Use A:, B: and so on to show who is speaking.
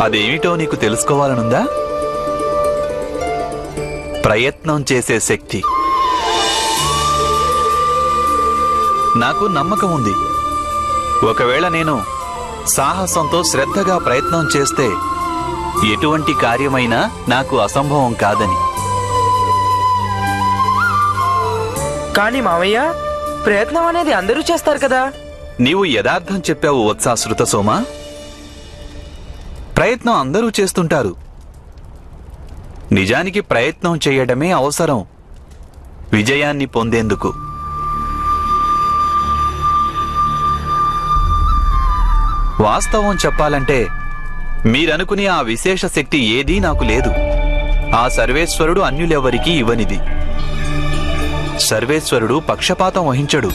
A: అదేమిటో నీకు తెలుసుకోవాలనుందా? ప్రయత్నం చేసే శక్తి. నాకు నమ్మకం ఉంది, ఒకవేళ నేను సాహసంతో శ్రద్ధగా ప్రయత్నం చేస్తే ఎటువంటి కార్యమైనా నాకు అసంభవం కాదని.
B: కానీ మావయ్య, ప్రయత్నం అనేది అందరూ చేస్తారు కదా.
A: నీవు యథార్థం చెప్పావు వత్సాశ్రుత సోమ. ప్రయత్నం అందరూ చేస్తుంటారు. నిజానికి ప్రయత్నం చేయడమే అవసరం విజయాన్ని పొందేందుకు. వాస్తవం చెప్పాలంటే మీరనుకునే ఆ విశేష శక్తి ఏదీ నాకు లేదు. ఆ సర్వేశ్వరుడు అన్యులెవ్వరికీ ఇవ్వనిది. సర్వేశ్వరుడు పక్షపాతం వహించడు.